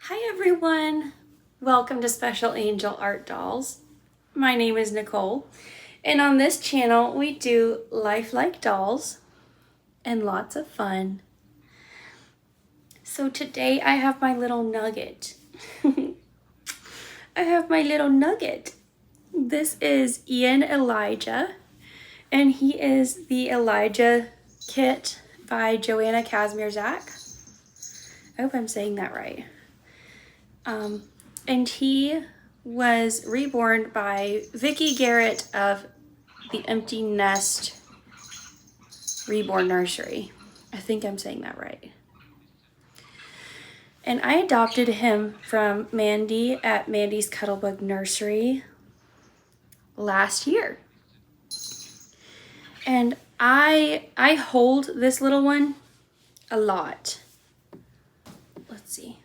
Hi everyone! Welcome to Special Angel Art Dolls. My name is Nicole, and on this channel we do lifelike dolls and lots of fun. So today I have my little nugget. This is Ian Elijah, and he is the Elijah kit by Joanna K. I hope I'm saying that right. And he was reborn by Vicki Garrett of the Empty Nest Reborn Nursery. I think I'm saying that right. And I adopted him from Mandy at Mandy's Cuddlebug Nursery last year. And I hold this little one a lot. Let's see.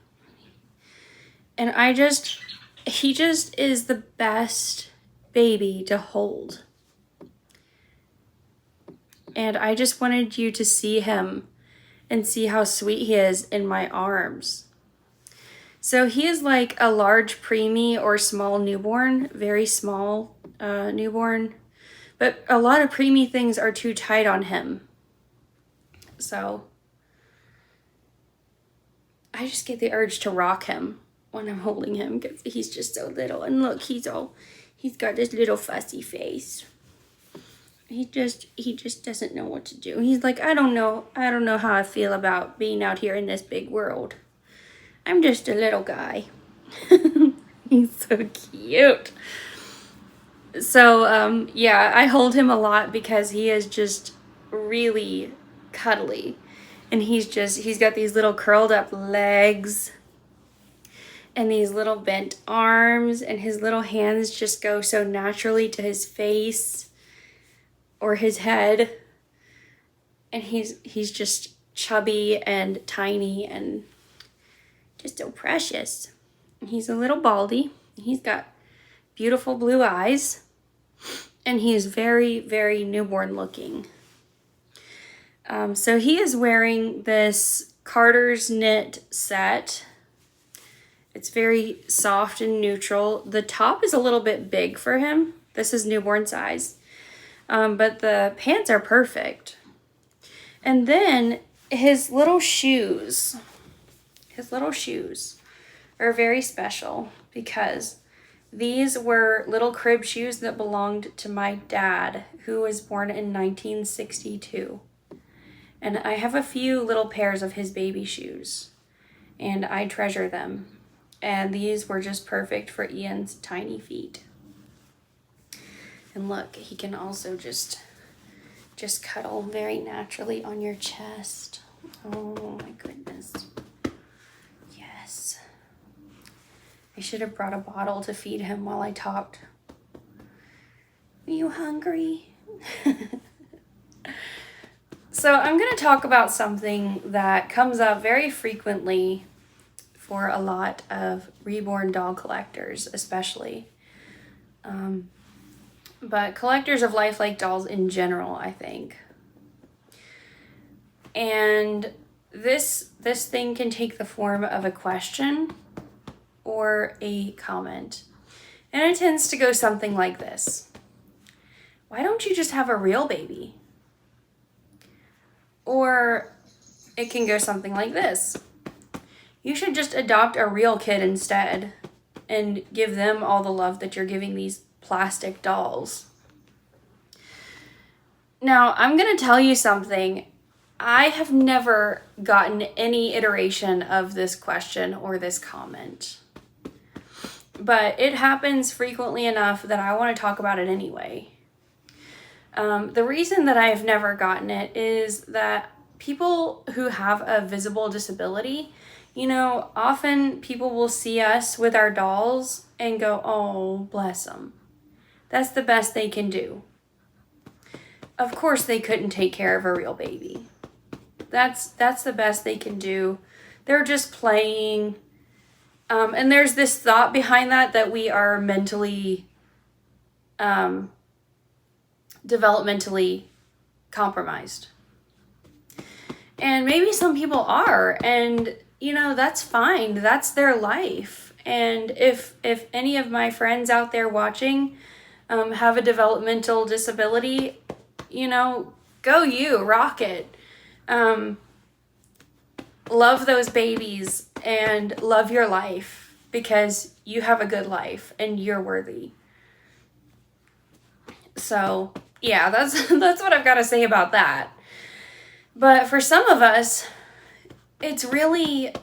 And he just is the best baby to hold. And I just wanted you to see him and see how sweet he is in my arms. So he is like a large preemie or small newborn, very small newborn. But a lot of preemie things are too tight on him. So I just get the urge to rock him when I'm holding him because he's just so little. And look, he's got this little fussy face. He just doesn't know what to do. He's like, I don't know how I feel about being out here in this big world. I'm just a little guy. He's so cute. So yeah, I hold him a lot because he is just really cuddly. And he's got these little curled up legs and these little bent arms, and his little hands just go so naturally to his face or his head. And he's just chubby and tiny and just so precious. He's a little baldy. He's got beautiful blue eyes, and he is very, very newborn looking. So he is wearing this Carter's knit set. It's very soft and neutral. The top is a little bit big for him. This is newborn size. But the pants are perfect. And then his little shoes are very special because these were little crib shoes that belonged to my dad, who was born in 1962. And I have a few little pairs of his baby shoes, and I treasure them. And these were just perfect for Ian's tiny feet. And look, he can also just cuddle very naturally on your chest. Oh my goodness. Yes. I should have brought a bottle to feed him while I talked. Are you hungry? So I'm going to talk about something that comes up very frequently for a lot of reborn doll collectors, especially. But collectors of lifelike dolls in general, I think. And this thing can take the form of a question or a comment. And it tends to go something like this. Why don't you just have a real baby? Or it can go something like this. You should just adopt a real kid instead and give them all the love that you're giving these plastic dolls. Now, I'm going to tell you something. I have never gotten any iteration of this question or this comment. But it happens frequently enough that I want to talk about it anyway. The reason that I have never gotten it is that people who have a visible disability, often people will see us with our dolls and go, oh, bless them. That's the best they can do. Of course they couldn't take care of a real baby. That's the best they can do. They're just playing. And there's this thought behind that we are mentally, developmentally compromised. And maybe some people are. And, that's fine. That's their life. And if any of my friends out there watching have a developmental disability, go you, rock it. Love those babies and love your life, because you have a good life and you're worthy. So yeah, that's what I've got to say about that. But for some of us, it's really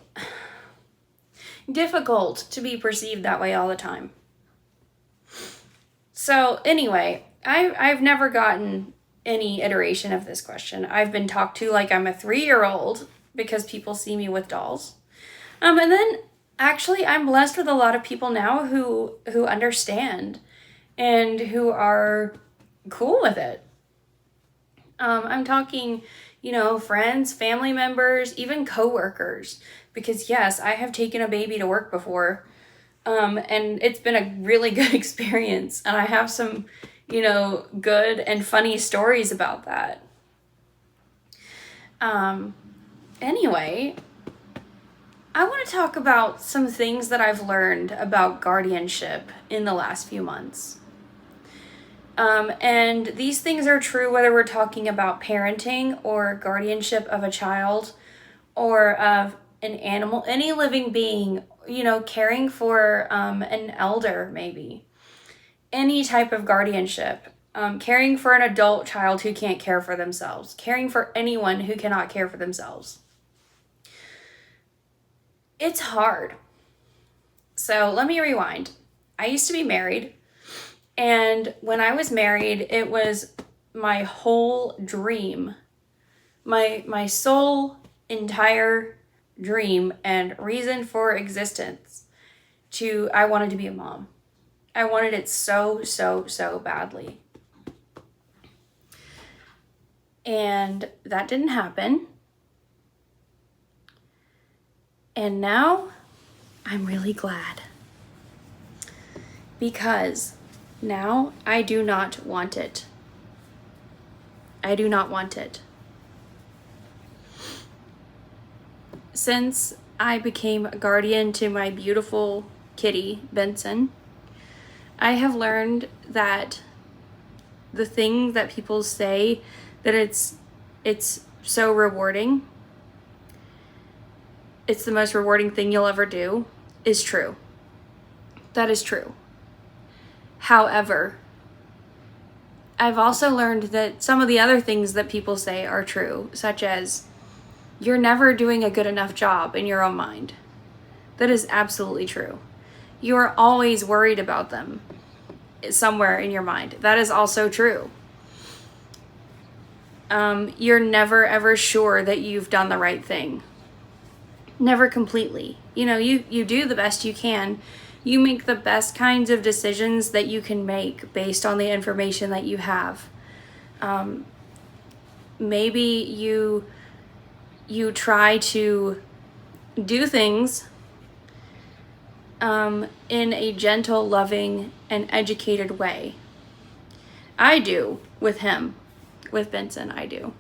difficult to be perceived that way all the time. So anyway, I've never gotten any iteration of this question. I've been talked to like I'm a 3-year-old because people see me with dolls. And then actually I'm blessed with a lot of people now who understand and who are cool with it. I'm talking, friends, family members, even coworkers, because yes, I have taken a baby to work before. And it's been a really good experience, and I have some, good and funny stories about that. Anyway, I want to talk about some things that I've learned about guardianship in the last few months. And these things are true whether we're talking about parenting or guardianship of a child or of an animal, any living being, caring for an elder, maybe. Any type of guardianship. Caring for an adult child who can't care for themselves. Caring for anyone who cannot care for themselves. It's hard. So let me rewind. I used to be married. And when I was married, it was my whole dream. My sole entire dream and reason for existence I wanted to be a mom. I wanted it so, so, so badly. And that didn't happen. And now I'm really glad. Because now I do not want it. I do not want it. Since I became a guardian to my beautiful kitty, Benson, I have learned that the thing that people say that it's so rewarding, it's the most rewarding thing you'll ever do, is true. That is true. However, I've also learned that some of the other things that people say are true, such as, you're never doing a good enough job in your own mind. That is absolutely true. You are always worried about them somewhere in your mind. That is also true. You're never ever sure that you've done the right thing. Never completely. You do the best you can. You make the best kinds of decisions that you can make based on the information that you have. Maybe you try to do things in a gentle, loving, and educated way. I do with him, with Benson, I do.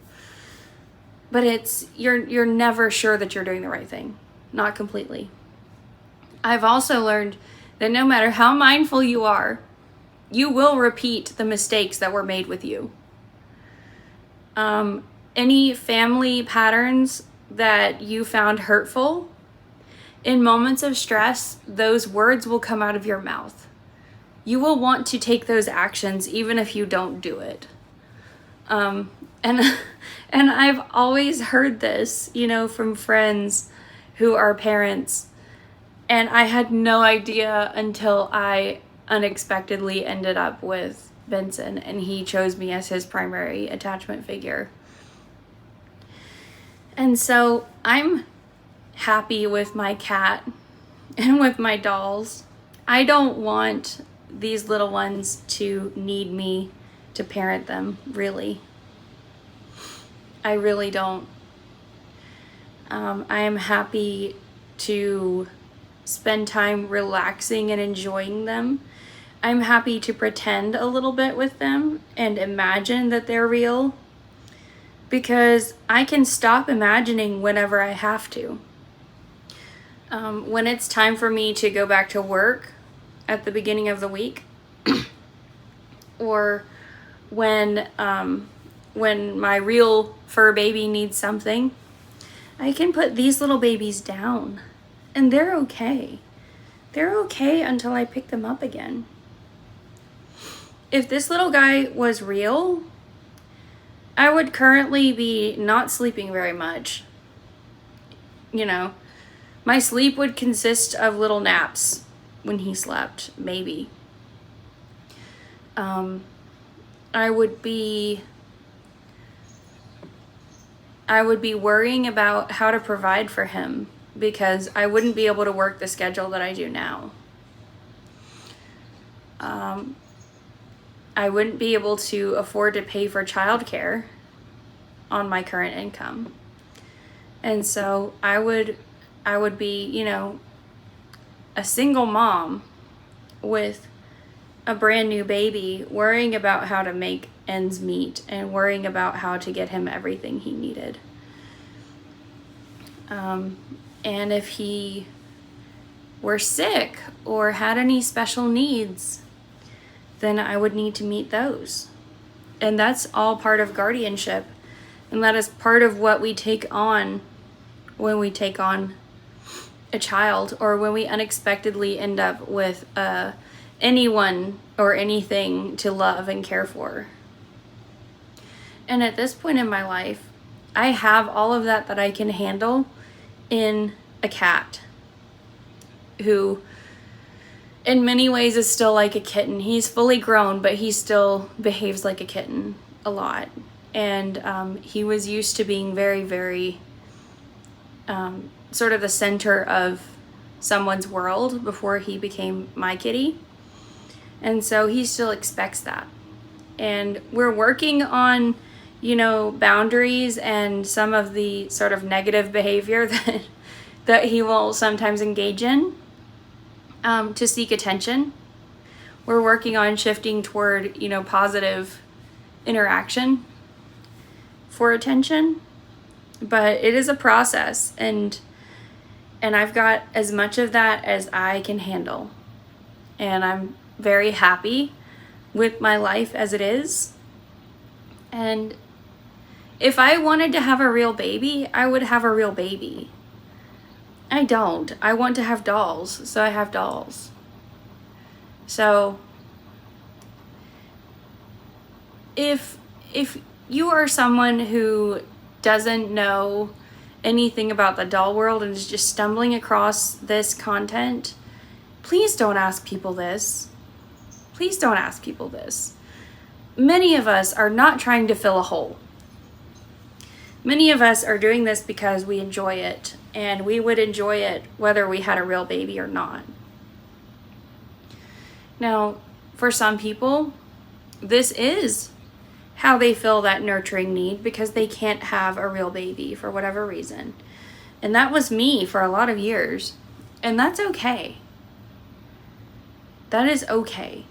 But you're never sure that you're doing the right thing. Not completely. I've also learned that no matter how mindful you are, you will repeat the mistakes that were made with you. Any family patterns that you found hurtful, in moments of stress, those words will come out of your mouth. You will want to take those actions even if you don't do it. And I've always heard this, from friends who are parents, and I had no idea until I unexpectedly ended up with Benson, and he chose me as his primary attachment figure. And so I'm happy with my cat and with my dolls. I don't want these little ones to need me to parent them, really. I really don't. I am happy to spend time relaxing and enjoying them. I'm happy to pretend a little bit with them and imagine that they're real, because I can stop imagining whenever I have to. When it's time for me to go back to work at the beginning of the week, or when my real fur baby needs something, I can put these little babies down and they're okay. They're okay until I pick them up again. If this little guy was real, I would currently be not sleeping very much. You know, my sleep would consist of little naps when he slept, maybe. I would be worrying about how to provide for him because I wouldn't be able to work the schedule that I do now. I wouldn't be able to afford to pay for childcare on my current income. And so I would be, you know, a single mom with a brand new baby, worrying about how to make ends meet and worrying about how to get him everything he needed. And if he were sick or had any special needs, then I would need to meet those. And that's all part of guardianship. And that is part of what we take on when we take on a child, or when we unexpectedly end up with anyone or anything to love and care for. And at this point in my life, I have all of that I can handle in a cat who in many ways is still like a kitten. He's fully grown, but he still behaves like a kitten a lot. And he was used to being very, very sort of the center of someone's world before he became my kitty. And so he still expects that. And we're working on, you know, boundaries and some of the sort of negative behavior that he will sometimes engage in to seek attention. We're working on shifting toward, you know, positive interaction for attention. But it is a process, and I've got as much of that as I can handle. And I'm very happy with my life as it is. And if I wanted to have a real baby, I would have a real baby. I don't. I want to have dolls, so I have dolls. So if you are someone who doesn't know anything about the doll world and is just stumbling across this content, please don't ask people this. Please don't ask people this. Many of us are not trying to fill a hole. Many of us are doing this because we enjoy it, and we would enjoy it whether we had a real baby or not. Now, for some people, this is how they fill that nurturing need because they can't have a real baby for whatever reason. And that was me for a lot of years. And that's okay. That is okay.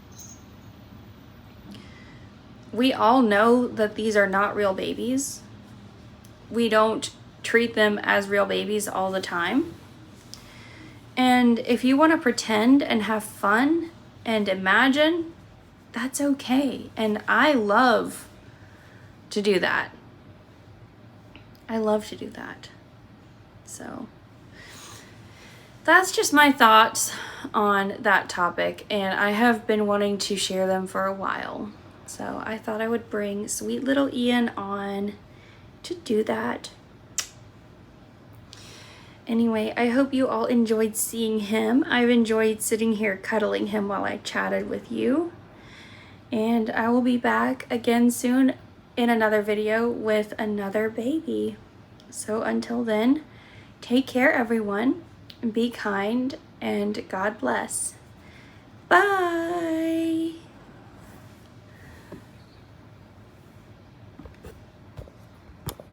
We all know that these are not real babies. We don't treat them as real babies all the time. And if you want to pretend and have fun and imagine, that's okay. And I love to do that. I love to do that. So that's just my thoughts on that topic, and I have been wanting to share them for a while. So I thought I would bring sweet little Ian on to do that. Anyway, I hope you all enjoyed seeing him. I've enjoyed sitting here cuddling him while I chatted with you. And I will be back again soon in another video with another baby. So until then, take care everyone, be kind, and God bless. Bye!